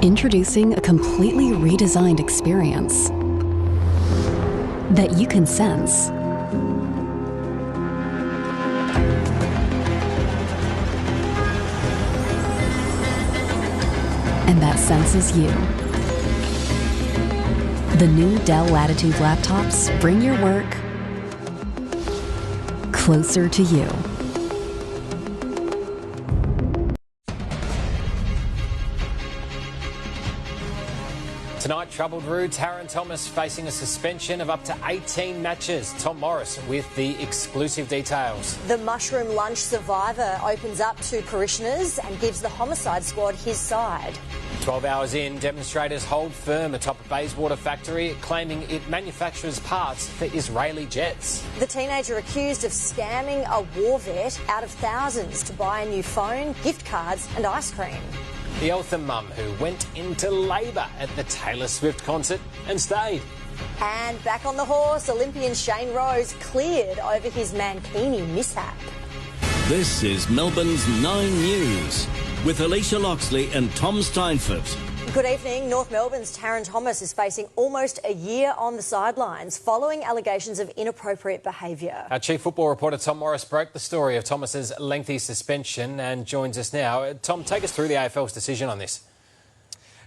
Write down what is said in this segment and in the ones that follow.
Introducing a completely redesigned experience that you can sense. And that senses you. The new Dell Latitude laptops bring your work closer to you. Tonight, troubled route, Taron Thomas facing a suspension of up to 18 matches. Tom Morris with the exclusive details. The mushroom lunch survivor opens up to parishioners and gives the homicide squad his side. 12 hours in, demonstrators hold firm atop a Bayswater factory, claiming it manufactures parts for Israeli jets. The teenager accused of scamming a war vet out of thousands to buy a new phone, gift cards and ice cream. The Eltham mum who went into labour at the Taylor Swift concert and stayed. And back on the horse, Olympian Shane Rose cleared over his Mankini mishap. This is Melbourne's 9 News with Alicia Loxley and Tom Steinfort. Good evening. North Melbourne's Taron Thomas is facing almost a year on the sidelines following allegations of inappropriate behaviour. Our chief football reporter Tom Morris broke the story of Thomas's lengthy suspension and joins us now. Tom, take us through the AFL's decision on this.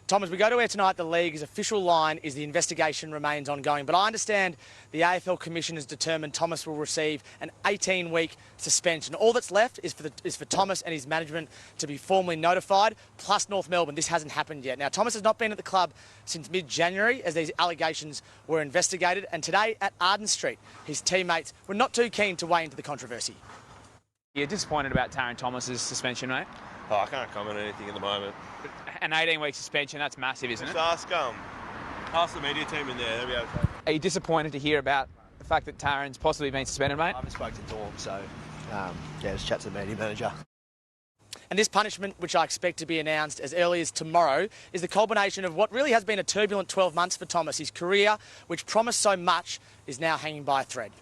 Tom, as we go to air tonight, the league's official line is the investigation remains ongoing. But I understand the AFL Commission has determined Thomas will receive an 18-week suspension. All that's left is for Thomas and his management to be formally notified, plus North Melbourne. This hasn't happened yet. Now, Thomas has not been at the club since mid-January as these allegations were investigated. And today at Arden Street, his teammates were not too keen to weigh into the controversy. You're disappointed about Taron Thomas's suspension, mate? Oh, I can't comment on anything at the moment. An 18-week suspension, that's massive, isn't it? Just ask the media team in there, they'll be able to. Are you disappointed to hear about the fact that Taron's possibly been suspended, mate? I haven't spoken to Dawn, so just chat to the media manager. And this punishment, which I expect to be announced as early as tomorrow, is the culmination of what really has been a turbulent 12 months for Thomas. His career, which promised so much, is now hanging by a thread.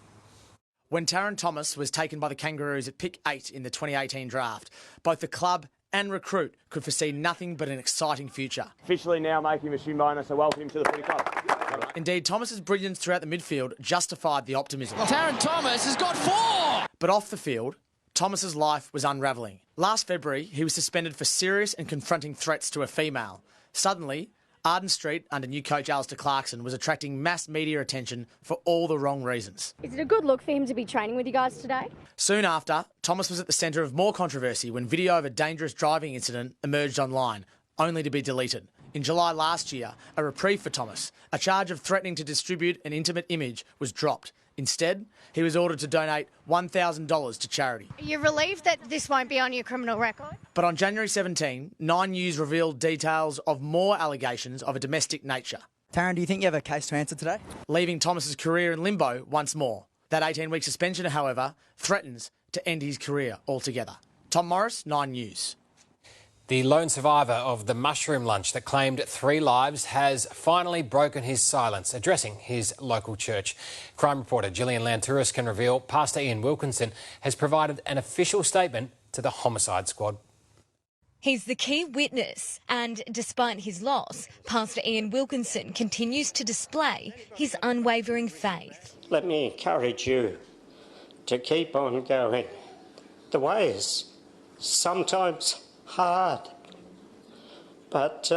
When Taron Thomas was taken by the Kangaroos at pick 8 in the 2018 draft, both the club and recruit could foresee nothing but an exciting future. Officially now making him a shoe bonus, so welcome him to the footy club. Indeed, Thomas's brilliance throughout the midfield justified the optimism. Taron Thomas has got 4! But off the field, Thomas's life was unravelling. Last February, he was suspended for serious and confronting threats to a female. Suddenly, Arden Street, under new coach Alistair Clarkson, was attracting mass media attention for all the wrong reasons. Is it a good look for him to be training with you guys today? Soon after, Thomas was at the centre of more controversy when video of a dangerous driving incident emerged online, only to be deleted. In July last year, a reprieve for Thomas, a charge of threatening to distribute an intimate image, was dropped. Instead, he was ordered to donate $1,000 to charity. Are you relieved that this won't be on your criminal record? But on January 17, 9 News revealed details of more allegations of a domestic nature. Taron, do you think you have a case to answer today? Leaving Thomas's career in limbo once more. That 18-week suspension, however, threatens to end his career altogether. Tom Morris, 9 News. The lone survivor of the mushroom lunch that claimed 3 lives has finally broken his silence, addressing his local church. Crime reporter Gillian Lantouris can reveal Pastor Ian Wilkinson has provided an official statement to the homicide squad. He's the key witness, and despite his loss, Pastor Ian Wilkinson continues to display his unwavering faith. Let me encourage you to keep on going. The way is sometimes hard, but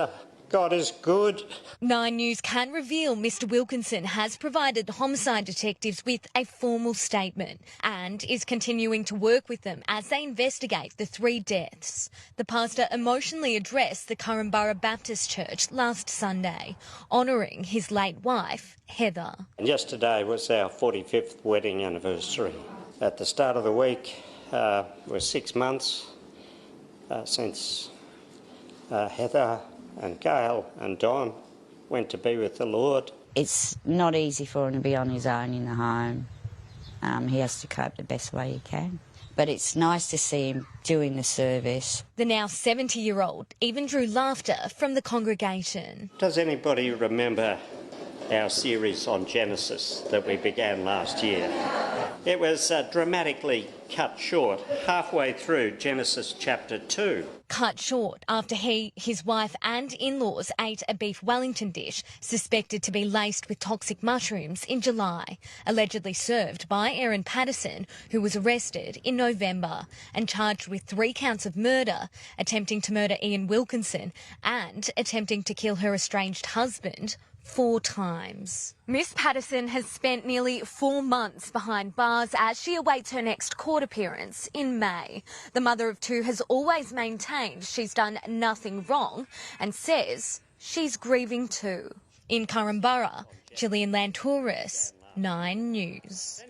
God is good. 9 News can reveal Mr Wilkinson has provided homicide detectives with a formal statement and is continuing to work with them as they investigate the 3 deaths. The pastor emotionally addressed the Currumbara Baptist Church last Sunday, honouring his late wife, Heather. Yesterday was our 45th wedding anniversary. At the start of the week was 6 months since Heather and Gail and Don went to be with the Lord. It's not easy for him to be on his own in the home. He has to cope the best way he can. But it's nice to see him doing the service. The now 70-year-old even drew laughter from the congregation. Does anybody remember our series on Genesis that we began last year? It was dramatically cut short halfway through Genesis chapter 2. Cut short after he, his wife and in-laws ate a beef Wellington dish suspected to be laced with toxic mushrooms in July, allegedly served by Erin Patterson, who was arrested in November and charged with 3 counts of murder, attempting to murder Ian Wilkinson and attempting to kill her estranged husband 4 times. Miss Patterson has spent nearly 4 months behind bars as she awaits her next court appearance in May. The mother of 2 has always maintained she's done nothing wrong and says she's grieving too. In Currumborough, Gillian Lantouris, 9 News.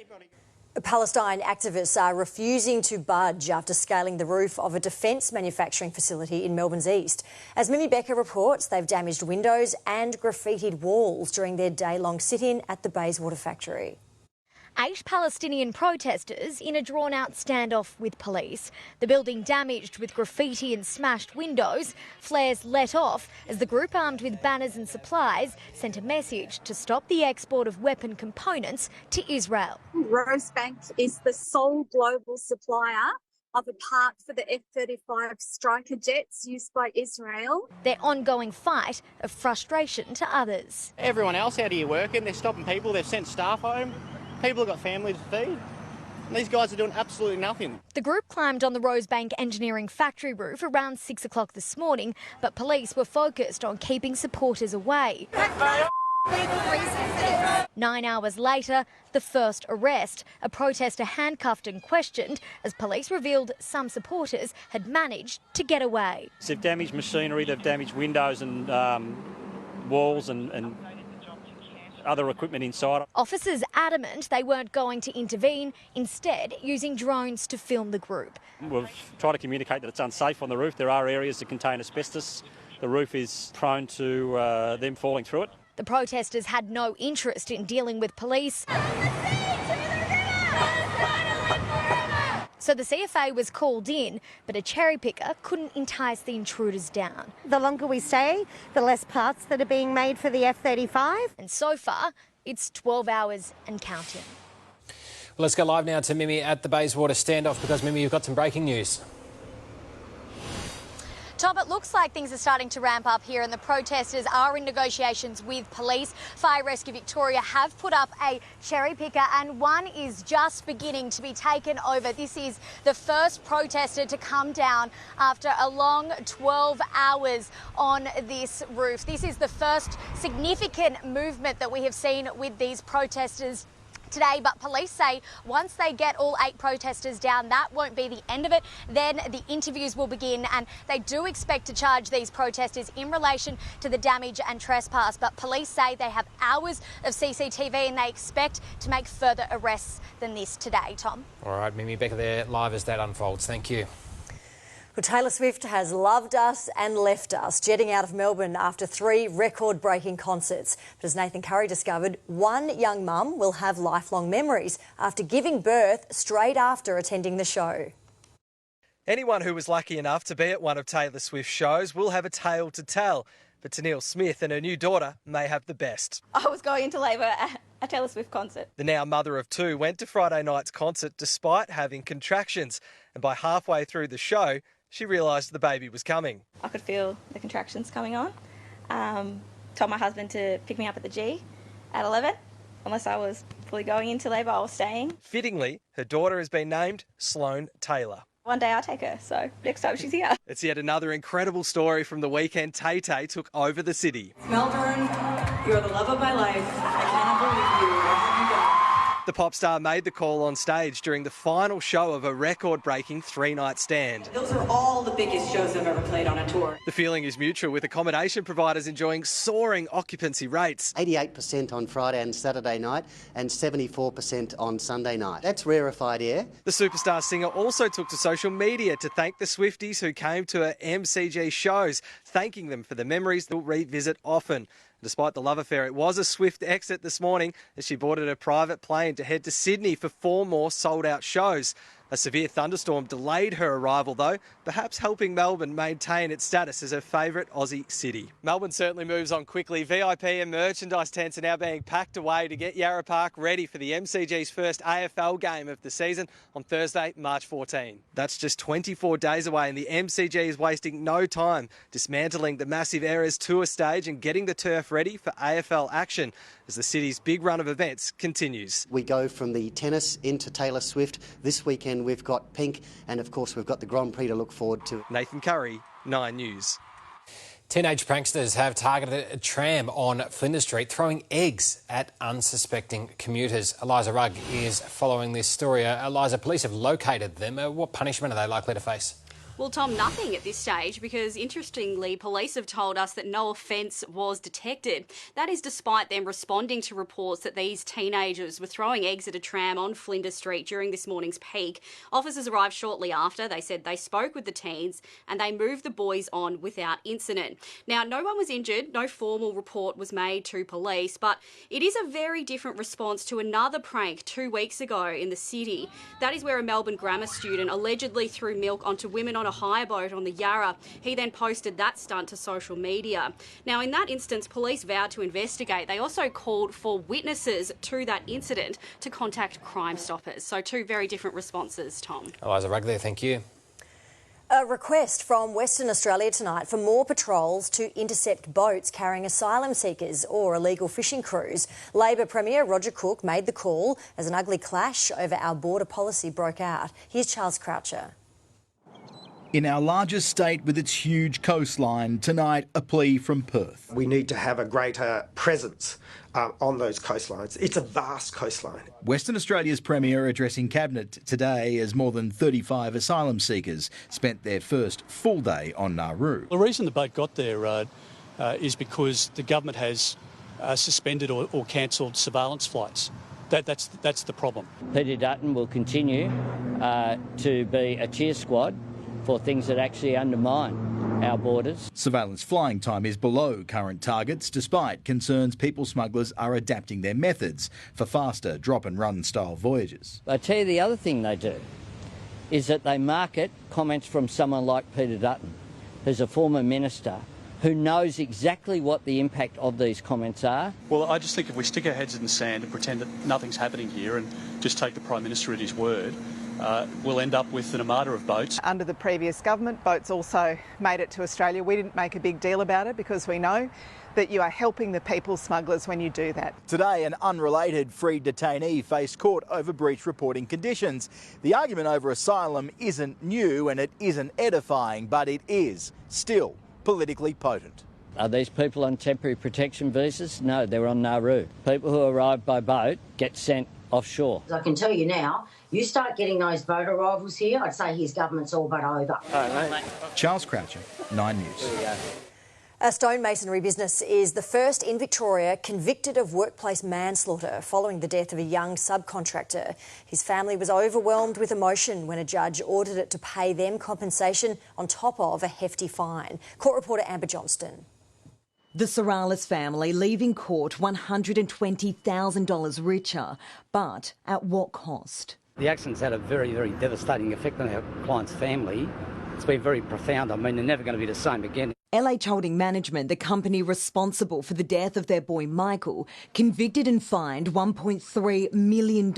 Palestine activists are refusing to budge after scaling the roof of a defence manufacturing facility in Melbourne's east. As Mimi Becker reports, they've damaged windows and graffitied walls during their day-long sit-in at the Bayswater factory. 8 Palestinian protesters in a drawn-out standoff with police. The building damaged with graffiti and smashed windows. Flares let off as the group, armed with banners and supplies, sent a message to stop the export of weapon components to Israel. Rosebank is the sole global supplier of a part for the F-35 Striker jets used by Israel. Their ongoing fight of frustration to others. Everyone else out here working, they're stopping people, they've sent staff home. People have got families to feed. And these guys are doing absolutely nothing. The group climbed on the Rosebank engineering factory roof around 6 o'clock this morning, but police were focused on keeping supporters away. 9 hours later, the first arrest, a protester handcuffed and questioned as police revealed some supporters had managed to get away. They've damaged machinery, they've damaged windows and walls and other equipment inside. Officers adamant they weren't going to intervene, instead using drones to film the group. We've tried to communicate that it's unsafe on the roof. There are areas that contain asbestos. The roof is prone to them falling through it. The protesters had no interest in dealing with police, so the CFA was called in, but a cherry picker couldn't entice the intruders down. The longer we stay, the less parts that are being made for the F-35. And so far, it's 12 hours and counting. Well, let's go live now to Mimi at the Bayswater standoff because, Mimi, you've got some breaking news. Tom, it looks like things are starting to ramp up here and the protesters are in negotiations with police. Fire Rescue Victoria have put up a cherry picker and one is just beginning to be taken over. This is the first protester to come down after a long 12 hours on this roof. This is the first significant movement that we have seen with these protesters today, but police say once they get all 8 protesters down, that won't be the end of it. Then the interviews will begin and they do expect to charge these protesters in relation to the damage and trespass. But police say they have hours of CCTV and they expect to make further arrests than this today, Tom. All right, Mimi Becker there live as that unfolds. Thank you. Well, Taylor Swift has loved us and left us, jetting out of Melbourne after 3 record-breaking concerts. But as Nathan Curry discovered, one young mum will have lifelong memories after giving birth straight after attending the show. Anyone who was lucky enough to be at one of Taylor Swift's shows will have a tale to tell. But Tennille Smith and her new daughter may have the best. I was going into labour at a Taylor Swift concert. The now mother of 2 went to Friday night's concert despite having contractions. And by halfway through the show, she realised the baby was coming. I could feel the contractions coming on. Told my husband to pick me up at the G at 11. Unless I was fully going into labour, I was staying. Fittingly, her daughter has been named Sloane Taylor. One day I'll take her, so next time she's here. It's yet another incredible story from the weekend. Tay-Tay took over the city. Melbourne, you're the love of my life. I cannot believe you. Where have you gone? The pop star made the call on stage during the final show of a record-breaking 3-night stand. Those are all the biggest shows I've ever played on a tour. The feeling is mutual, with accommodation providers enjoying soaring occupancy rates. 88% on Friday and Saturday night and 74% on Sunday night. That's rarefied air. The superstar singer also took to social media to thank the Swifties who came to her MCG shows, thanking them for the memories they'll revisit often. Despite the love affair, it was a swift exit this morning as she boarded a private plane to head to Sydney for 4 more sold-out shows. A severe thunderstorm delayed her arrival though, perhaps helping Melbourne maintain its status as her favourite Aussie city. Melbourne certainly moves on quickly. VIP and merchandise tents are now being packed away to get Yarra Park ready for the MCG's first AFL game of the season on Thursday, March 14. That's just 24 days away and the MCG is wasting no time dismantling the massive Eras tour stage and getting the turf ready for AFL action as the city's big run of events continues. We go from the tennis into Taylor Swift. This weekend we've got Pink and of course we've got the Grand Prix to look forward to. Nathan Curry, 9 News. Teenage pranksters have targeted a tram on Flinders Street, throwing eggs at unsuspecting commuters. Eliza Rugg is following this story. Eliza, police have located them. What punishment are they likely to face? Well, Tom, nothing at this stage because, interestingly, police have told us that no offence was detected. That is despite them responding to reports that these teenagers were throwing eggs at a tram on Flinders Street during this morning's peak. Officers arrived shortly after. They said they spoke with the teens and they moved the boys on without incident. Now, no one was injured. No formal report was made to police, but it is a very different response to another prank 2 weeks ago in the city. That is where a Melbourne grammar student allegedly threw milk onto women on a hire boat on the Yarra. He then posted that stunt to social media. Now, in that instance, police vowed to investigate. They also called for witnesses to that incident to contact Crime Stoppers. So 2 very different responses, Tom. Eliza Rugg there, thank you. A request from Western Australia tonight for more patrols to intercept boats carrying asylum seekers or illegal fishing crews. Labor Premier Roger Cook made the call as an ugly clash over our border policy broke out. Here's Charles Croucher. In our largest state with its huge coastline, tonight a plea from Perth. We need to have a greater presence on those coastlines. It's a vast coastline. Western Australia's Premier addressing Cabinet today as more than 35 asylum seekers spent their first full day on Nauru. The reason the boat got there is because the government has suspended or cancelled surveillance flights. That's the problem. Peter Dutton will continue to be a cheer squad for things that actually undermine our borders. Surveillance flying time is below current targets, despite concerns people smugglers are adapting their methods for faster drop-and-run style voyages. I tell you the other thing they do is that they market comments from someone like Peter Dutton, who's a former minister, who knows exactly what the impact of these comments are. Well, I just think if we stick our heads in the sand and pretend that nothing's happening here and just take the Prime Minister at his word, we'll end up with an armada of boats. Under the previous government, boats also made it to Australia. We didn't make a big deal about it because we know that you are helping the people smugglers when you do that. Today, an unrelated freed detainee faced court over breach reporting conditions. The argument over asylum isn't new and it isn't edifying, but it is still politically potent. Are these people on temporary protection visas? No, they're on Nauru. People who arrive by boat get sent offshore. I can tell you now, you start getting those boat arrivals here, I'd say his government's all but over. Charles Croucher, 9 News. A stonemasonry business is the first in Victoria convicted of workplace manslaughter following the death of a young subcontractor. His family was overwhelmed with emotion when a judge ordered it to pay them compensation on top of a hefty fine. Court reporter Amber Johnston. The Sorales family leaving court $120,000 richer, but at what cost? The accident's had a very, very devastating effect on our client's family. It's been very profound. I mean, they're never going to be the same again. LH Holding Management, the company responsible for the death of their boy Michael, convicted and fined $1.3 million.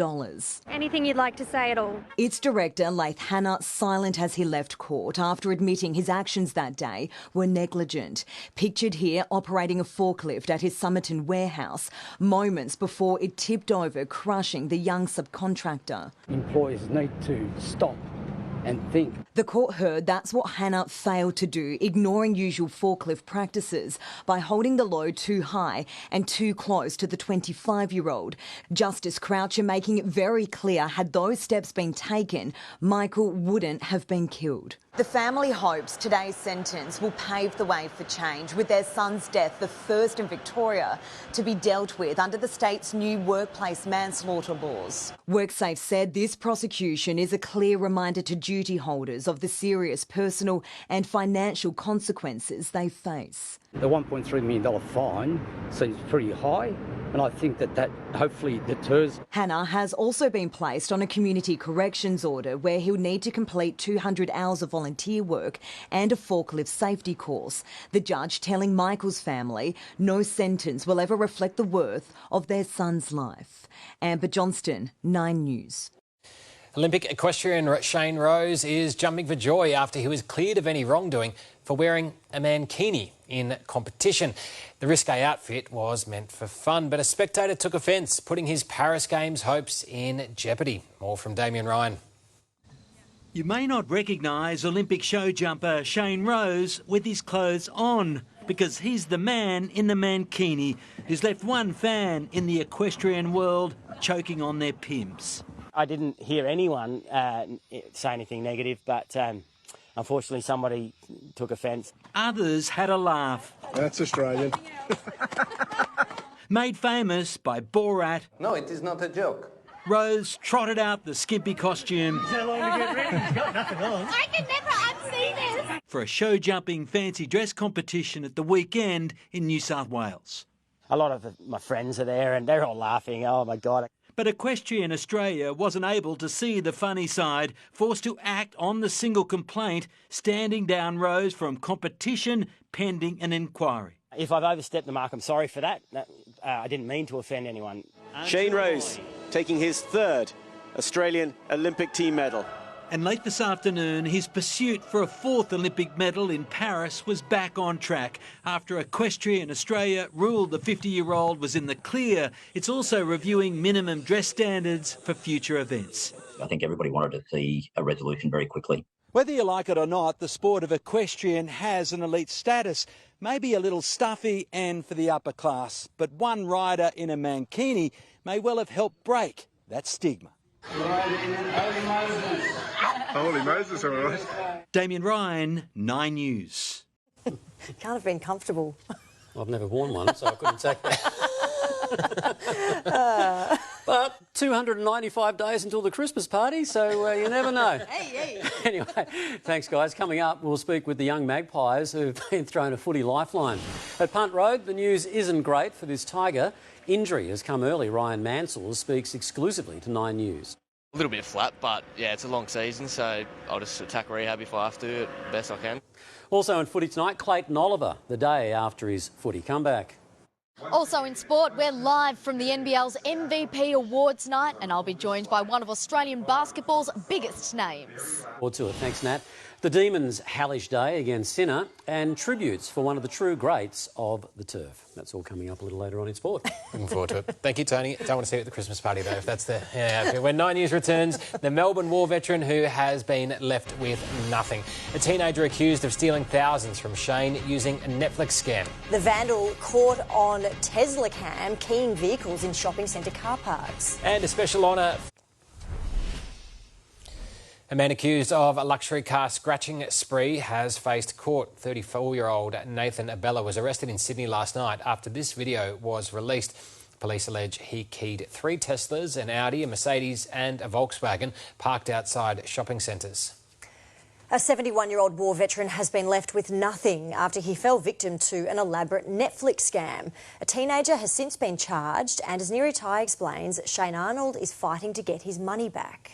Anything you'd like to say at all? Its director, Laith Hanna, silent as he left court after admitting his actions that day were negligent. Pictured here operating a forklift at his Somerton warehouse, moments before it tipped over, crushing the young subcontractor. Employers need to stop and think. The court heard that's what Hannah failed to do, ignoring usual forklift practices by holding the load too high and too close to the 25-year-old. Justice Croucher making it very clear had those steps been taken, Michael wouldn't have been killed. The family hopes today's sentence will pave the way for change, with their son's death the first in Victoria to be dealt with under the state's new workplace manslaughter laws. WorkSafe said this prosecution is a clear reminder to duty holders of the serious personal and financial consequences they face. The $1.3 million fine seems pretty high, and I think that hopefully deters. Hannah has also been placed on a community corrections order where he'll need to complete 200 hours of volunteer work and a forklift safety course. The judge telling Michael's family no sentence will ever reflect the worth of their son's life. Amber Johnston, 9 News. Olympic equestrian Shane Rose is jumping for joy after he was cleared of any wrongdoing for wearing a mankini in competition. The risque outfit was meant for fun, but a spectator took offence, putting his Paris Games hopes in jeopardy. More from Damien Ryan. You may not recognise Olympic show jumper Shane Rose with his clothes on, because he's the man in the mankini who's left one fan in the equestrian world choking on their pimps. I didn't hear anyone say anything negative, but unfortunately somebody took offence. Others had a laugh. That's Australian. Made famous by Borat. No, it is not a joke. Rose trotted out the skimpy costume. How long to get ready? He's got nothing on. I can never unsee this. For a show-jumping fancy dress competition at the weekend in New South Wales. A lot of my friends are there and they're all laughing. Oh, my God. But Equestrian Australia wasn't able to see the funny side, forced to act on the single complaint, standing down Rose from competition pending an inquiry. If I've overstepped the mark, I'm sorry for that. I didn't mean to offend anyone. Shane Rose taking his third Australian Olympic team medal. And late this afternoon, his pursuit for a fourth Olympic medal in Paris was back on track. After Equestrian Australia ruled the 50-year-old was in the clear, it's also reviewing minimum dress standards for future events. I think everybody wanted to see a resolution very quickly. Whether you like it or not, the sport of equestrian has an elite status. Maybe a little stuffy and for the upper class, but one rider in a mankini may well have helped break that stigma. Holy Moses, all right. Damien Ryan, 9 News. Can't have been comfortable. I've never worn one, so I couldn't take that. But 295 days until the Christmas party, so you never know. Hey. Anyway, thanks, guys. Coming up, we'll speak with the young magpies who've been thrown a footy lifeline. At Punt Road, the news isn't great for this tiger. Injury has come early. Ryan Mansell speaks exclusively to 9 News. A little bit flat, but yeah, it's a long season, so I'll just attack rehab if I have to, best I can. Also in footy tonight, Clayton Oliver, the day after his footy comeback. Also in sport, we're live from the NBL's MVP Awards night, and I'll be joined by one of Australian basketball's biggest names. Forward to it. Thanks, Nat. The Demons' hellish day against Sinner and tributes for one of the true greats of the turf. That's all coming up a little later on in sport. Looking forward to it. Thank you, Tony. Don't want to see you at the Christmas party, though, if that's the... Yeah, when 9 News returns, the Melbourne war veteran who has been left with nothing. A teenager accused of stealing thousands from Shane using a Netflix scam. The vandal caught on Tesla cam keying vehicles in shopping centre car parks. And a special honour... A man accused of a luxury car scratching spree has faced court. 34-year-old Nathan Abella was arrested in Sydney last night after this video was released. Police allege he keyed 3 Teslas, an Audi, a Mercedes and a Volkswagen parked outside shopping centres. A 71-year-old war veteran has been left with nothing after he fell victim to an elaborate Netflix scam. A teenager has since been charged, and as Neri Tai explains, Shane Arnold is fighting to get his money back.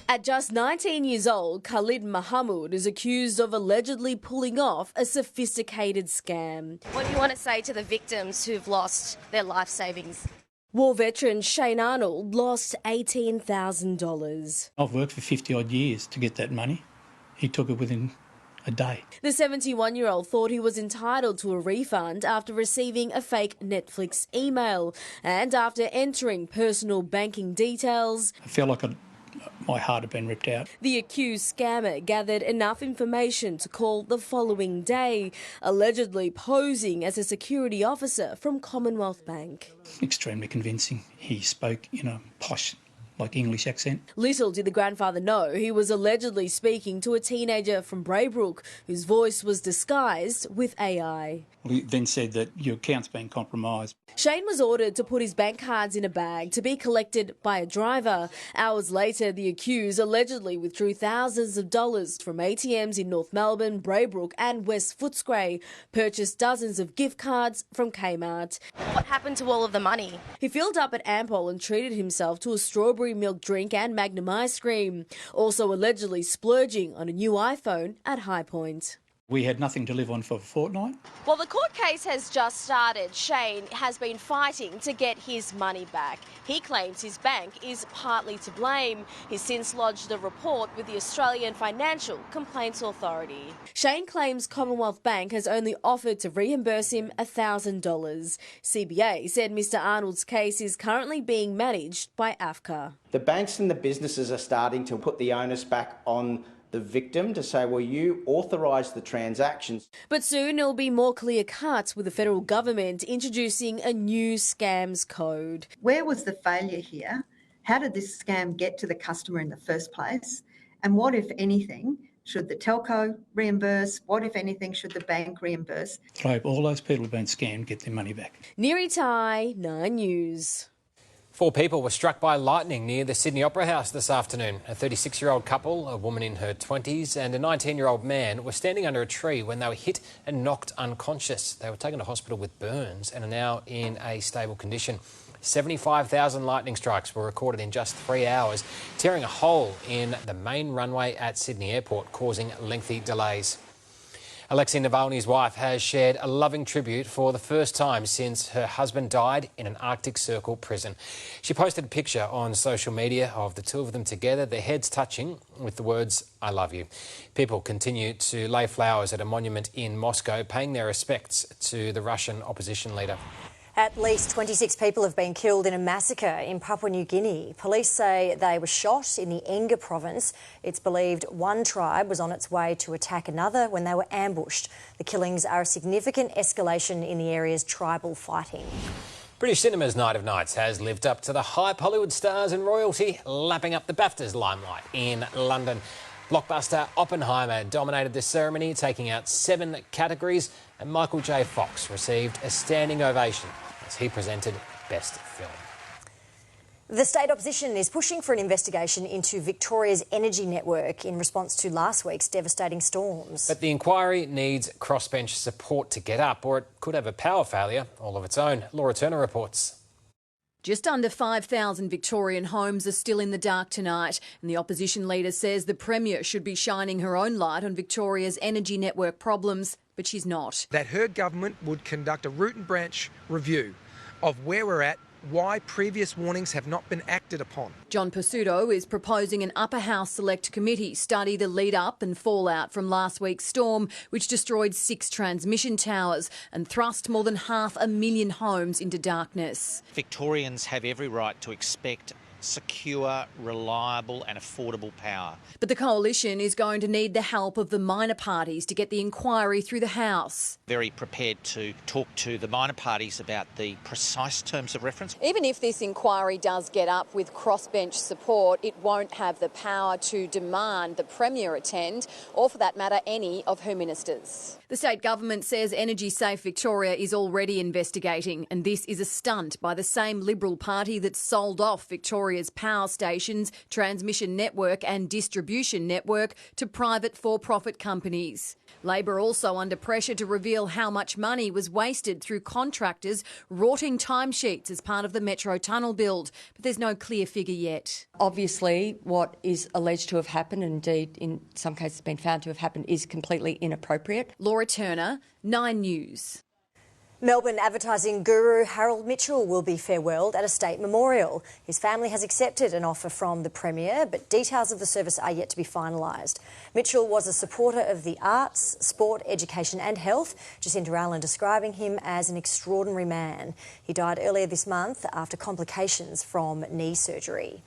At just 19 years old, Khalid Mahmoud is accused of allegedly pulling off a sophisticated scam. What do you want to say to the victims who've lost their life savings? War veteran Shane Arnold lost $18,000. I've worked for 50-odd years to get that money. He took it within a day. The 71-year-old thought he was entitled to a refund after receiving a fake Netflix email and after entering personal banking details. I felt like my heart had been ripped out. The accused scammer gathered enough information to call the following day, allegedly posing as a security officer from Commonwealth Bank. Extremely convincing. He spoke in a posh like English accent. Little did the grandfather know he was allegedly speaking to a teenager from Braybrook whose voice was disguised with AI. He then said that your account's been compromised. Shane was ordered to put his bank cards in a bag to be collected by a driver. Hours later, the accused allegedly withdrew thousands of dollars from ATMs in North Melbourne, Braybrook and West Footscray, purchased dozens of gift cards from Kmart. What happened to all of the money? He filled up at Ampol and treated himself to a strawberry milk drink and Magnum ice cream, also allegedly splurging on a new iPhone at High Point. We had nothing to live on for a fortnight. Well, the court case has just started. Shane has been fighting to get his money back. He claims his bank is partly to blame. He's since lodged a report with the Australian Financial Complaints Authority. Shane claims Commonwealth Bank has only offered to reimburse him $1,000. CBA said Mr Arnold's case is currently being managed by AFCA. The banks and the businesses are starting to put the onus back on the victim to say, well, you authorised the transactions. But soon it'll be more clear cut with the federal government introducing a new scams code. Where was the failure here? How did this scam get to the customer in the first place? And what, if anything, should the telco reimburse? What, if anything, should the bank reimburse? I hope all those people who've been scammed get their money back. Neri Tai, 9 News. 4 people were struck by lightning near the Sydney Opera House this afternoon. A 36-year-old couple, a woman in her 20s and a 19-year-old man were standing under a tree when they were hit and knocked unconscious. They were taken to hospital with burns and are now in a stable condition. 75,000 lightning strikes were recorded in just 3 hours, tearing a hole in the main runway at Sydney Airport, causing lengthy delays. Alexei Navalny's wife has shared a loving tribute for the first time since her husband died in an Arctic Circle prison. She posted a picture on social media of the two of them together, their heads touching, with the words, "I love you." People continue to lay flowers at a monument in Moscow, paying their respects to the Russian opposition leader. At least 26 people have been killed in a massacre in Papua New Guinea. Police say they were shot in the Enga province. It's believed one tribe was on its way to attack another when they were ambushed. The killings are a significant escalation in the area's tribal fighting. British cinema's Night of Nights has lived up to the hype. Hollywood stars and royalty lapping up the BAFTAs limelight in London. Blockbuster Oppenheimer dominated the ceremony, taking out 7 categories, and Michael J. Fox received a standing ovation as he presented Best Film. The state opposition is pushing for an investigation into Victoria's energy network in response to last week's devastating storms. But the inquiry needs crossbench support to get up, or it could have a power failure all of its own. Laura Turner reports. Just under 5,000 Victorian homes are still in the dark tonight, and the opposition leader says the Premier should be shining her own light on Victoria's energy network problems, but she's not. That her government would conduct a root and branch review of where we're at, why previous warnings have not been acted upon. John Pursuto is proposing an Upper House Select Committee study the lead-up and fallout from last week's storm, which destroyed 6 transmission towers and thrust more than 500,000 homes into darkness. Victorians have every right to expect secure, reliable and affordable power. But the coalition is going to need the help of the minor parties to get the inquiry through the House. Very prepared to talk to the minor parties about the precise terms of reference. Even if this inquiry does get up with crossbench support, it won't have the power to demand the Premier attend, or for that matter, any of her ministers. The state government says Energy Safe Victoria is already investigating, and this is a stunt by the same Liberal Party that sold off Victoria's power stations, transmission network and distribution network to private for-profit companies. Labor also under pressure to reveal how much money was wasted through contractors rorting timesheets as part of the Metro Tunnel build, but there's no clear figure yet. Obviously, what is alleged to have happened, and indeed in some cases been found to have happened, is completely inappropriate. Laura Turner, 9 News. Melbourne advertising guru Harold Mitchell will be farewelled at a state memorial. His family has accepted an offer from the Premier, but details of the service are yet to be finalised. Mitchell was a supporter of the arts, sport, education and health, Jacinta Allen describing him as an extraordinary man. He died earlier this month after complications from knee surgery.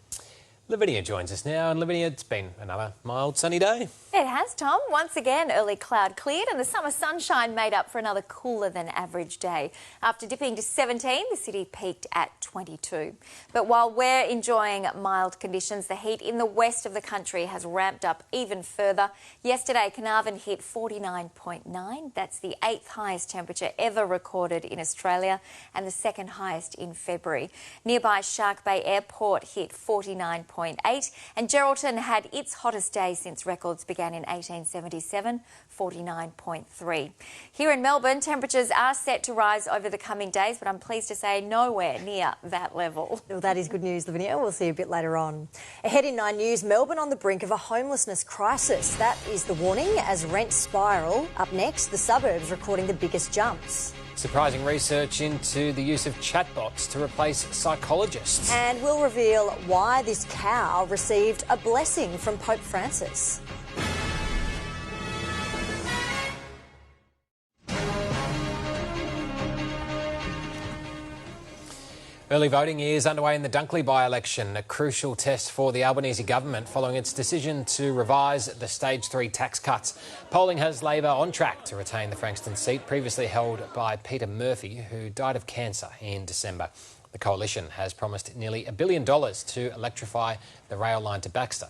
Livinia joins us now, and Livinia, it's been another mild sunny day. It has, Tom. Once again, early cloud cleared and the summer sunshine made up for another cooler than average day. After dipping to 17, the city peaked at 22. But while we're enjoying mild conditions, the heat in the west of the country has ramped up even further. Yesterday, Carnarvon hit 49.9. That's the 8th highest temperature ever recorded in Australia and the 2nd highest in February. Nearby Shark Bay Airport hit 49.8 and Geraldton had its hottest day since records began in 1877, 49.3. Here in Melbourne, temperatures are set to rise over the coming days, but I'm pleased to say nowhere near that level. Well, that is good news, Livinia. We'll see you a bit later on. Ahead in 9 News, Melbourne on the brink of a homelessness crisis. That is the warning as rents spiral. Up next, the suburbs recording the biggest jumps. Surprising research into the use of chatbots to replace psychologists. And we'll reveal why this cow received a blessing from Pope Francis. Early voting is underway in the Dunkley by-election, a crucial test for the Albanese government following its decision to revise the Stage 3 tax cuts. Polling has Labor on track to retain the Frankston seat, previously held by Peter Murphy, who died of cancer in December. The coalition has promised nearly $1 billion to electrify the rail line to Baxter.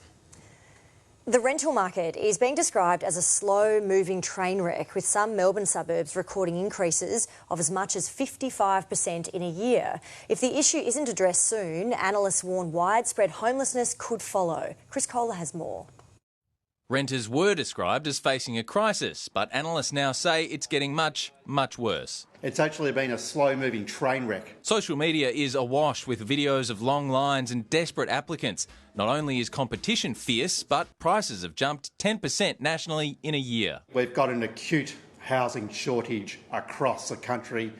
The rental market is being described as a slow-moving train wreck, with some Melbourne suburbs recording increases of as much as 55% in a year. If the issue isn't addressed soon, analysts warn widespread homelessness could follow. Chris Kohler has more. Renters were described as facing a crisis, but analysts now say it's getting much, much worse. It's actually been a slow-moving train wreck. Social media is awash with videos of long lines and desperate applicants. Not only is competition fierce, but prices have jumped 10% nationally in a year. We've got an acute housing shortage across the country.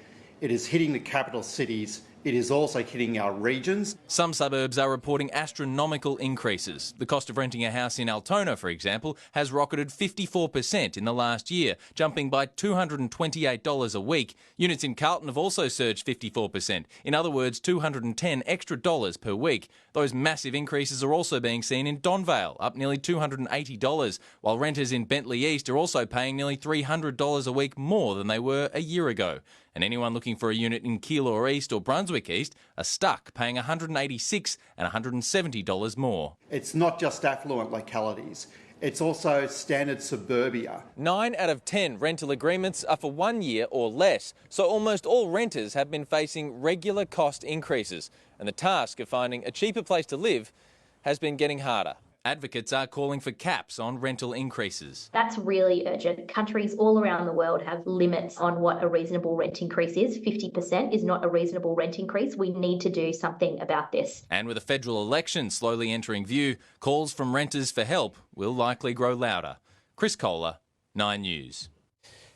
It is hitting the capital cities. It is also hitting our regions. Some suburbs are reporting astronomical increases. The cost of renting a house in Altona, for example, has rocketed 54% in the last year, jumping by $228 a week. Units in Carlton have also surged 54%. In other words, $210 extra per week. Those massive increases are also being seen in Donvale, up nearly $280, while renters in Bentley East are also paying nearly $300 a week more than they were a year ago. And anyone looking for a unit in Keilor East or Brunswick East are stuck paying $186 and $170 more. It's not just affluent localities. It's also standard suburbia. 9 out of 10 rental agreements are for 1 year or less, so almost all renters have been facing regular cost increases, and the task of finding a cheaper place to live has been getting harder. Advocates are calling for caps on rental increases. That's really urgent. Countries all around the world have limits on what a reasonable rent increase is. 50% is not a reasonable rent increase. We need to do something about this. And with a federal election slowly entering view, calls from renters for help will likely grow louder. Chris Kohler, 9 News.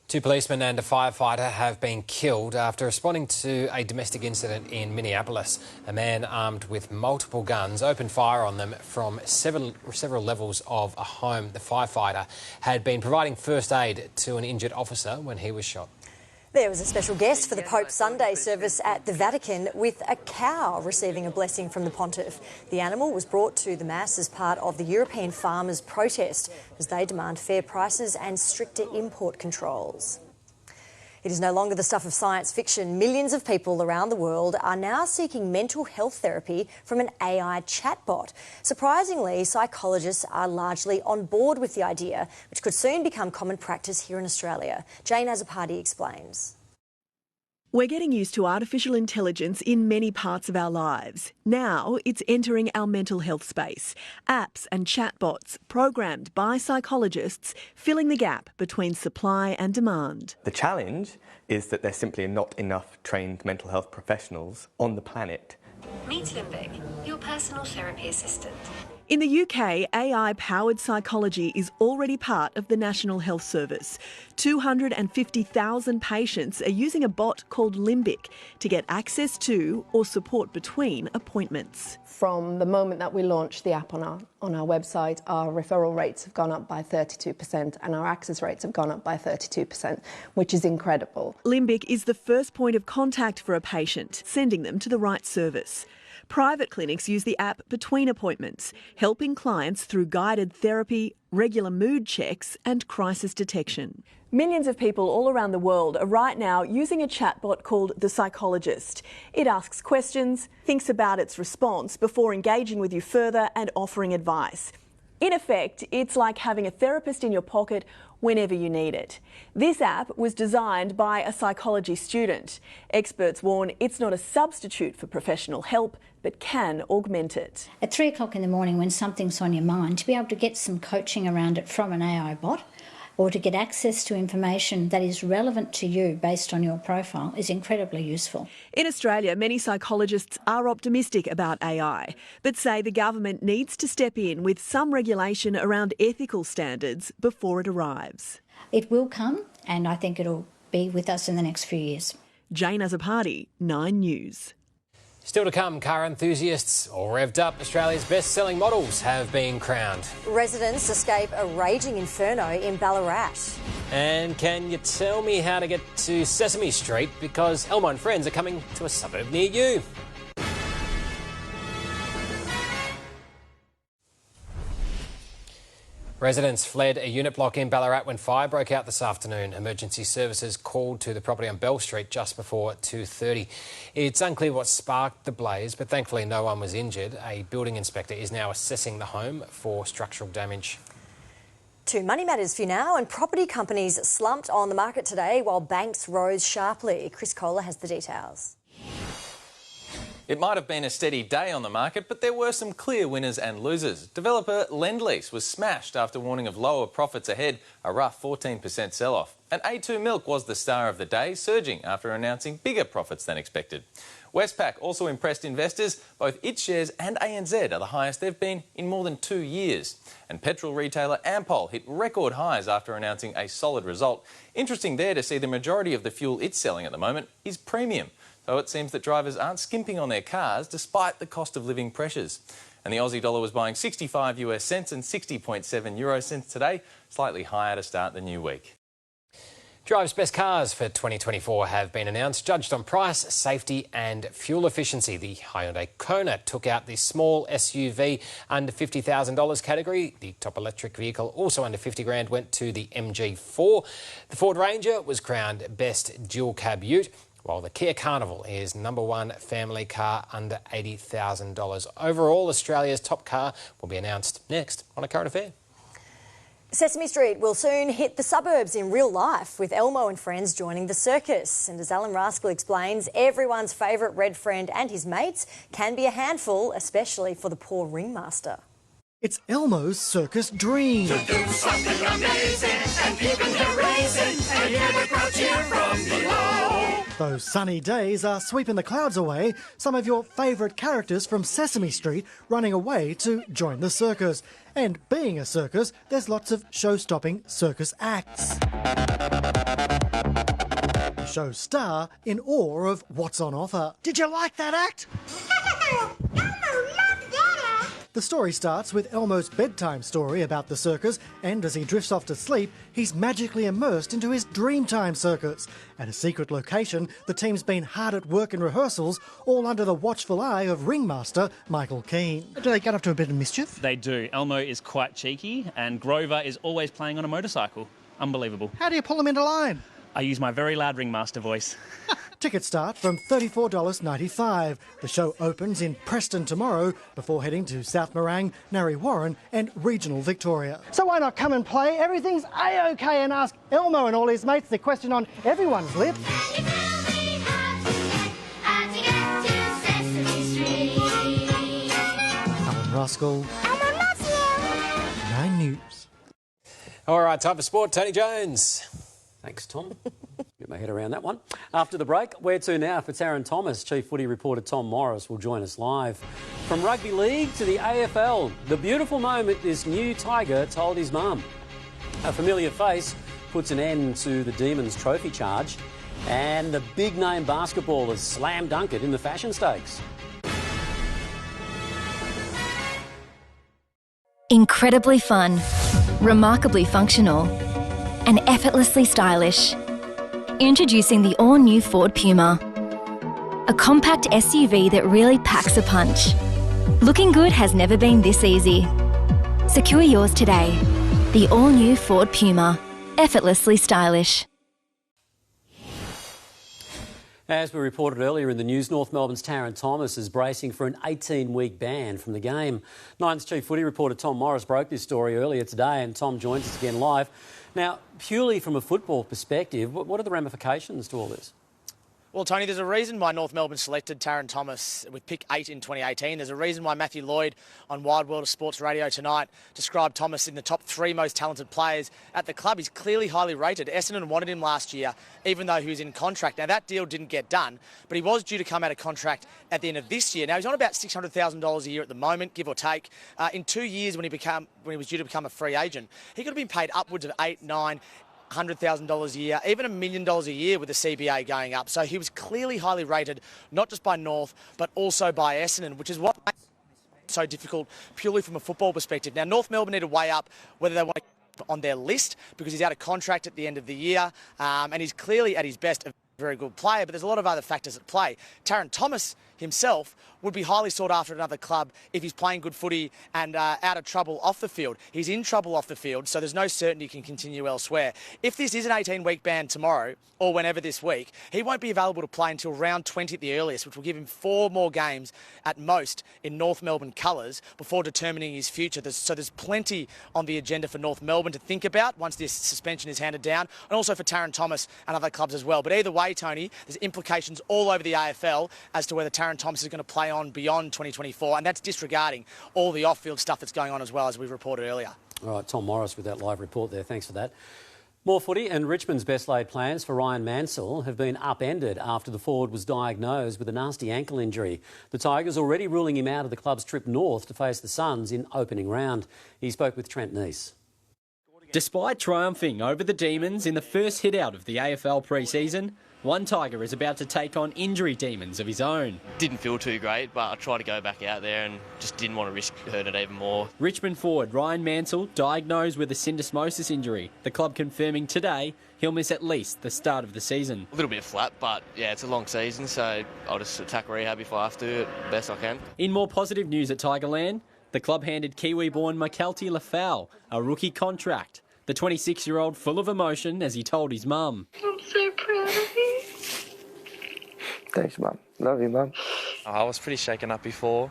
2 policemen and a firefighter have been killed after responding to a domestic incident in Minneapolis. A man armed with multiple guns opened fire on them from several levels of a home. The firefighter had been providing first aid to an injured officer when he was shot. There was a special guest for the Pope's Sunday service at the Vatican, with a cow receiving a blessing from the pontiff. The animal was brought to the Mass as part of the European farmers' protest as they demand fair prices and stricter import controls. It is no longer the stuff of science fiction. Millions of people around the world are now seeking mental health therapy from an AI chatbot. Surprisingly, psychologists are largely on board with the idea, which could soon become common practice here in Australia. Jane Azzopardi explains. We're getting used to artificial intelligence in many parts of our lives. Now it's entering our mental health space. Apps and chatbots programmed by psychologists filling the gap between supply and demand. The challenge is that there simply are not enough trained mental health professionals on the planet. Meet Limbic, your personal therapy assistant. In the UK, AI-powered psychology is already part of the National Health Service. 250,000 patients are using a bot called Limbic to get access to or support between appointments. From the moment that we launched the app on our website, our referral rates have gone up by 32% and our access rates have gone up by 32%, which is incredible. Limbic is the first point of contact for a patient, sending them to the right service. Private clinics use the app between appointments, helping clients through guided therapy, regular mood checks and crisis detection. Millions of people all around the world are right now using a chatbot called The Psychologist. It asks questions, thinks about its response before engaging with you further and offering advice. In effect, it's like having a therapist in your pocket whenever you need it. This app was designed by a psychology student. Experts warn it's not a substitute for professional help, but can augment it. At 3 o'clock in the morning when something's on your mind, to be able to get some coaching around it from an AI bot, or to get access to information that is relevant to you based on your profile is incredibly useful. In Australia, many psychologists are optimistic about AI, but say the government needs to step in with some regulation around ethical standards before it arrives. It will come, and I think it'll be with us in the next few years. Jane Azzopardi, 9 News. Still to come, car enthusiasts all revved up. Australia's best-selling models have been crowned. Residents escape a raging inferno in Ballarat. And can you tell me how to get to Sesame Street? Because Elmo and friends are coming to a suburb near you. Residents fled a unit block in Ballarat when fire broke out this afternoon. Emergency services called to the property on Bell Street just before 2:30. It's unclear what sparked the blaze, but thankfully no one was injured. A building inspector is now assessing the home for structural damage. To money matters for you now, and property companies slumped on the market today while banks rose sharply. Chris Kohler has the details. It might have been a steady day on the market, but there were some clear winners and losers. Developer Lendlease was smashed after warning of lower profits ahead, a rough 14% sell-off. And A2 Milk was the star of the day, surging after announcing bigger profits than expected. Westpac also impressed investors. Both its shares and ANZ are the highest they've been in more than 2 years. And petrol retailer Ampol hit record highs after announcing a solid result. Interesting there to see the majority of the fuel it's selling at the moment is premium. So it seems that drivers aren't skimping on their cars despite the cost of living pressures. And the Aussie dollar was buying 65 US cents and 60.7 euro cents today, slightly higher to start the new week. Drive's best cars for 2024 have been announced, judged on price, safety and fuel efficiency. The Hyundai Kona took out the small SUV under $50,000 category. The top electric vehicle, also under 50 grand, went to the MG4. The Ford Ranger was crowned best dual cab ute, while the Kia Carnival is #1 family car under $80,000. Overall, Australia's top car will be announced next on A Current Affair. Sesame Street will soon hit the suburbs in real life, with Elmo and friends joining the circus. And as Alan Rascal explains, everyone's favourite red friend and his mates can be a handful, especially for the poor ringmaster. It's Elmo's circus dream. To do something amazing and keep in their raising and hear the crowd cheer from below. Those sunny days are sweeping the clouds away. Some of your favourite characters from Sesame Street running away to join the circus. And being a circus, there's lots of show-stopping circus acts. Show star in awe of what's on offer. Did you like that act? The story starts with Elmo's bedtime story about the circus, and as he drifts off to sleep, he's magically immersed into his dreamtime circus. At a secret location, the team's been hard at work in rehearsals, all under the watchful eye of ringmaster Michael Keane. Do they get up to a bit of mischief? They do. Elmo is quite cheeky, and Grover is always playing on a motorcycle. Unbelievable. How do you pull them into line? I use my very loud ringmaster voice. Tickets start from $34.95. The show opens in Preston tomorrow before heading to South Morang, Narre Warren and regional Victoria. So why not come and play? Everything's A-OK and ask Elmo and all his mates the question on everyone's lips. Alan Rascal, 9 News. All right, time for sport. Tony Jones. Thanks, Tom. Get my head around that one. After the break, where to now for Taryn Thomas? Chief footy reporter Tom Morris will join us live. From rugby league to the AFL, the beautiful moment this new Tiger told his mum. A familiar face puts an end to the Demons trophy charge, and the big-name basketballers slam dunk it in the Fashion Stakes. Incredibly fun, remarkably functional, and effortlessly stylish. Introducing the all-new Ford Puma. a compact SUV that really packs a punch. Looking good has never been this easy. Secure yours today. The all-new Ford Puma. Effortlessly stylish. As we reported earlier in the news, North Melbourne's Taryn Thomas is bracing for an 18-week ban from the game. Nine's chief footy reporter Tom Morris broke this story earlier today, and Tom joins us again live. Now, purely from a football perspective, what are the ramifications to all this? Well, Tony, there's a reason why North Melbourne selected Taryn Thomas with pick 8 in 2018. There's a reason why Matthew Lloyd on Wide World of Sports Radio tonight described Thomas in the top 3 most talented players at the club. He's clearly highly rated. Essendon wanted him last year, even though he was in contract. Now, that deal didn't get done, but he was due to come out of contract at the end of this year. Now, he's on about $600,000 a year at the moment, give or take. In 2 years, when he was due to become a free agent, he could have been paid upwards of $100,000 a year, even $1 million a year with the CBA going up. So he was clearly highly rated, not just by North, but also by Essendon, which is what makes it so difficult purely from a football perspective. Now, North Melbourne need to weigh up whether they want to keep him on their list because he's out of contract at the end of the year, and he's clearly at his best a very good player, but there's a lot of other factors at play. Taryn Thomas himself would be highly sought after at another club if he's playing good footy and out of trouble off the field. He's in trouble off the field, so there's no certainty he can continue elsewhere. If this is an 18-week ban tomorrow, or whenever this week, he won't be available to play until round 20 at the earliest, which will give him 4 more games at most in North Melbourne colours before determining his future. So there's plenty on the agenda for North Melbourne to think about once this suspension is handed down, and also for Taryn Thomas and other clubs as well. But either way, Tony, there's implications all over the AFL as to whether Taryn Thomas is going to play on beyond 2024, and that's disregarding all the off-field stuff that's going on as well, as we reported earlier. All right, Tom Morris with that live report there. Thanks for that. More footy, and Richmond's best laid plans for Ryan Mansell have been upended after the forward was diagnosed with a nasty ankle injury. The Tigers already ruling him out of the club's trip north to face the Suns in opening round. He spoke with Trent Neese. Despite triumphing over the Demons in the first hit-out of the AFL pre-season, one Tiger is about to take on injury demons of his own. Didn't feel too great, but I tried to go back out there and just didn't want to risk hurting it even more. Richmond forward Ryan Mansell diagnosed with a syndesmosis injury, the club confirming today he'll miss at least the start of the season. A little bit flat, but yeah, it's a long season, so I'll just attack rehab if I have to, the best I can. In more positive news at Tigerland, the club handed Kiwi-born Makelti Lafau a rookie contract. The 26-year-old full of emotion as he told his mum. I'm so proud of you. Thanks, Mum. Love you, Mum. I was pretty shaken up before.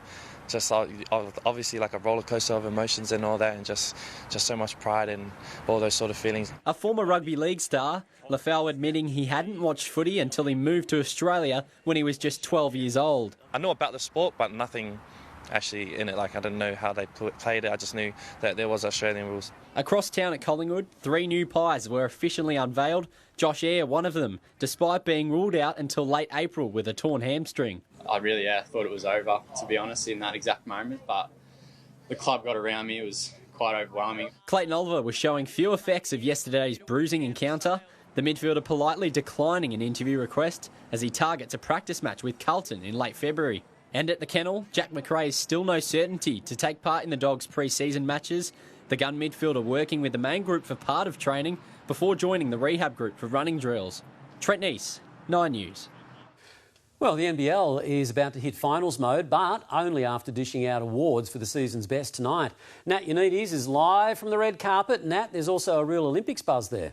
Just obviously like a roller coaster of emotions and all that, and just so much pride and all those sort of feelings. A former rugby league star, Lafau admitting he hadn't watched footy until he moved to Australia when he was just 12 years old. I know about the sport, but nothing actually in it. Like, I didn't know how they played it. I just knew that there was Australian rules. Across town at Collingwood, 3 new pies were officially unveiled. Josh Eyre, one of them, despite being ruled out until late April with a torn hamstring. I really thought it was over, to be honest, in that exact moment, but the club got around me. It was quite overwhelming. Clayton Oliver was showing few effects of yesterday's bruising encounter, the midfielder politely declining an interview request as he targets a practice match with Carlton in late February. And at the kennel, Jack McRae is still no certainty to take part in the Dogs' pre-season matches. The gun midfielder working with the main group for part of training before joining the rehab group for running drills. Trent Neese, 9 News. Well, the NBL is about to hit finals mode, but only after dishing out awards for the season's best tonight. Nat Yanides is live from the red carpet. Nat, there's also a real Olympics buzz there.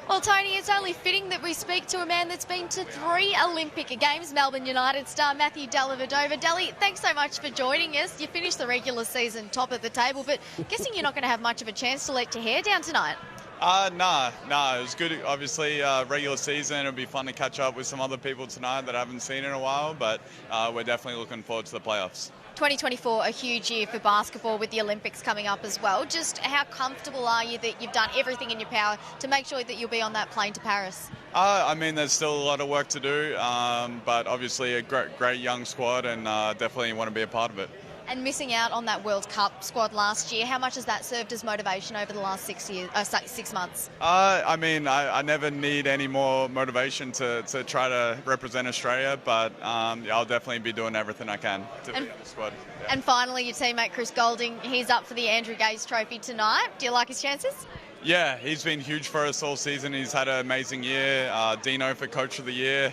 Well, Tony, it's only fitting that we speak to a man that's been to 3 Olympic Games, Melbourne United star Matthew Dellavedova. Delly, thanks so much for joining us. You finished the regular season top of the table, but guessing you're not going to have much of a chance to let your hair down tonight. No, it was good. Obviously, regular season, it'll be fun to catch up with some other people tonight that I haven't seen in a while, but we're definitely looking forward to the playoffs. 2024, a huge year for basketball with the Olympics coming up as well. Just how comfortable are you that you've done everything in your power to make sure that you'll be on that plane to Paris? I mean, there's still a lot of work to do, but obviously a great young squad, and definitely want to be a part of it. And missing out on that World Cup squad last year, how much has that served as motivation over the last 6 months? I mean, I never need any more motivation to try to represent Australia, but I'll definitely be doing everything I can to be in the squad. Yeah. And finally, your teammate Chris Goulding, he's up for the Andrew Gaze Trophy tonight. Do you like his chances? Yeah, he's been huge for us all season. He's had an amazing year. Dino for Coach of the Year,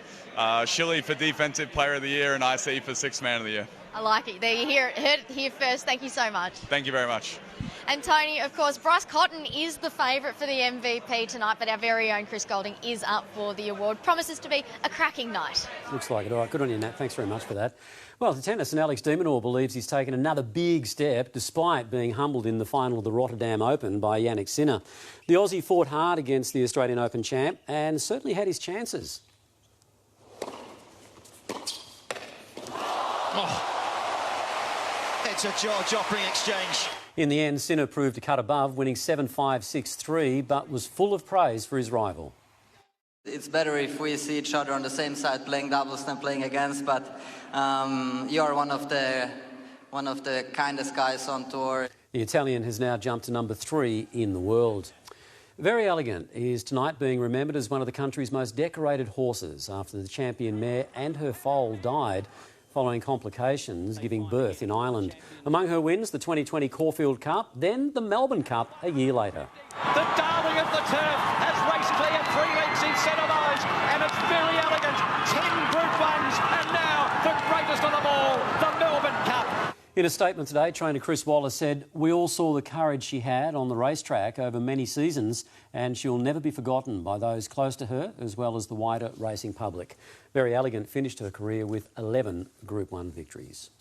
Shilly for Defensive Player of the Year, and IC for Sixth Man of the Year. I like it. There you heard it here first. Thank you so much. Thank you very much. And Tony, of course, Bryce Cotton is the favourite for the MVP tonight, but our very own Chris Golding is up for the award. Promises to be a cracking night. Looks like it. All right, good on you, Nat. Thanks very much for that. Well, to tennis, and Alex de Minaur believes he's taken another big step despite being humbled in the final of the Rotterdam Open by Yannick Sinner. The Aussie fought hard against the Australian Open champ and certainly had his chances. It's a jaw-dropping exchange. In the end, Sinner proved to cut above, winning 7-5, 6-3, but was full of praise for his rival. It's better if we see each other on the same side playing doubles than playing against, but you're one of the kindest guys on tour. The Italian has now jumped to number 3 in the world. Very Elegant is tonight being remembered as one of the country's most decorated horses after the champion mare and her foal died following complications giving birth in Ireland. Among her wins, the 2020 Caulfield Cup, then the Melbourne Cup a year later. The darling of the turf has raced clear 3 lengths instead of those, and it's Very Elegant, 10 Group 1s, and now the greatest of them all, the Melbourne Cup. In a statement today, trainer Chris Waller said, "We all saw the courage she had on the racetrack over many seasons, and she'll never be forgotten by those close to her as well as the wider racing public." Very Elegant finished her career with 11 Group 1 victories.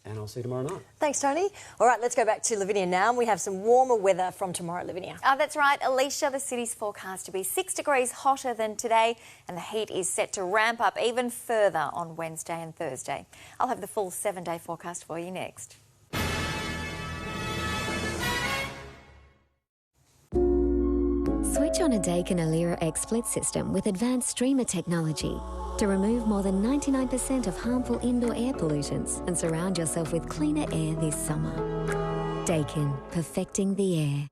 And I'll see you tomorrow night. Thanks, Tony. All right, let's go back to Livinia now. We have some warmer weather from tomorrow, Livinia. That's right, Alicia. The city's forecast to be 6 degrees hotter than today, and the heat is set to ramp up even further on Wednesday and Thursday. I'll have the full 7-day forecast for you next. Switch on a Daikin Alira X split system with advanced streamer technology to remove more than 99% of harmful indoor air pollutants and surround yourself with cleaner air this summer. Daikin, perfecting the air.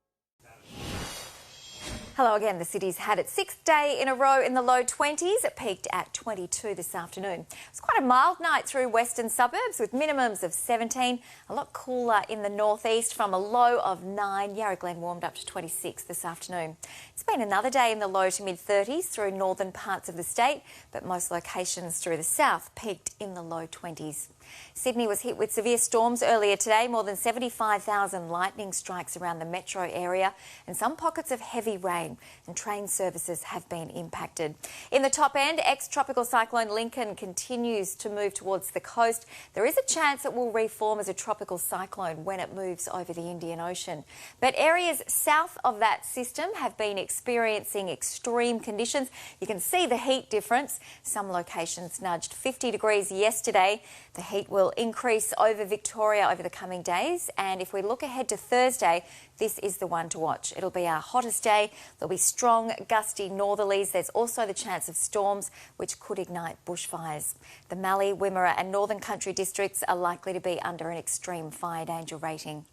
Hello again. The city's had its 6th day in a row in the low 20s. It peaked at 22 this afternoon. It was quite a mild night through western suburbs with minimums of 17. A lot cooler in the northeast from a low of 9. Yarra Glen warmed up to 26 this afternoon. It's been another day in the low to mid-30s through northern parts of the state, but most locations through the south peaked in the low 20s. Sydney was hit with severe storms earlier today, more than 75,000 lightning strikes around the metro area and some pockets of heavy rain, and train services have been impacted. In the top end, ex-tropical cyclone Lincoln continues to move towards the coast. There is a chance it will reform as a tropical cyclone when it moves over the Indian Ocean. But areas south of that system have been experiencing extreme conditions. You can see the heat difference. Some locations nudged 50 degrees yesterday. The heat will increase over Victoria over the coming days, and if we look ahead to Thursday, this is the one to watch. It'll be our hottest day. There'll be strong, gusty northerlies. There's also the chance of storms, which could ignite bushfires. The Mallee, Wimmera and Northern Country districts are likely to be under an extreme fire danger rating.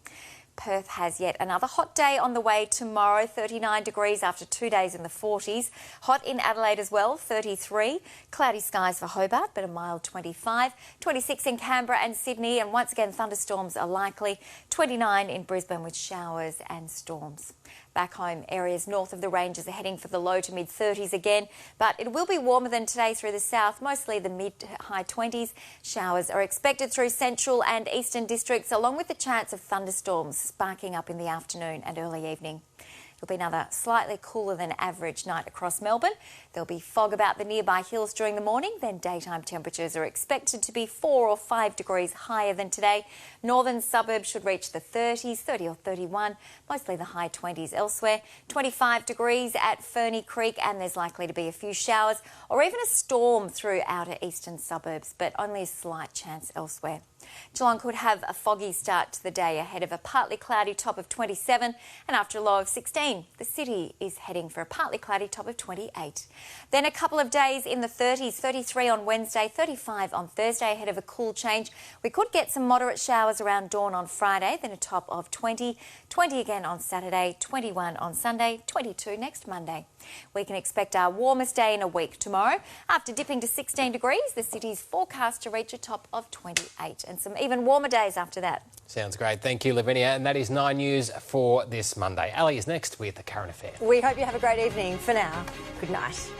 Perth has yet another hot day on the way tomorrow, 39 degrees after 2 days in the 40s. Hot in Adelaide as well, 33. Cloudy skies for Hobart, but a mild 25. 26 in Canberra and Sydney, and once again thunderstorms are likely. 29 in Brisbane with showers and storms. Back home, areas north of the ranges are heading for the low to mid-30s again, but it will be warmer than today through the south, mostly the mid-high 20s. Showers are expected through central and eastern districts, along with the chance of thunderstorms sparking up in the afternoon and early evening. It'll be another slightly cooler than average night across Melbourne. There'll be fog about the nearby hills during the morning, then daytime temperatures are expected to be 4 or 5 degrees higher than today. Northern suburbs should reach the 30s, 30 or 31, mostly the high 20s elsewhere. 25 degrees at Ferny Creek, and there's likely to be a few showers or even a storm through outer eastern suburbs, but only a slight chance elsewhere. Geelong could have a foggy start to the day ahead of a partly cloudy top of 27 and after a low of 16. The city is heading for a partly cloudy top of 28. Then a couple of days in the 30s, 33 on Wednesday, 35 on Thursday ahead of a cool change. We could get some moderate showers around dawn on Friday, then a top of 20, 20 again on Saturday, 21 on Sunday, 22 next Monday. We can expect our warmest day in a week tomorrow. After dipping to 16 degrees, the city's forecast to reach a top of 28. And and some even warmer days after that. Sounds great. Thank you, Livinia. And that is 9 News for this Monday. Ali is next with the current affair. We hope you have a great evening. For now, good night.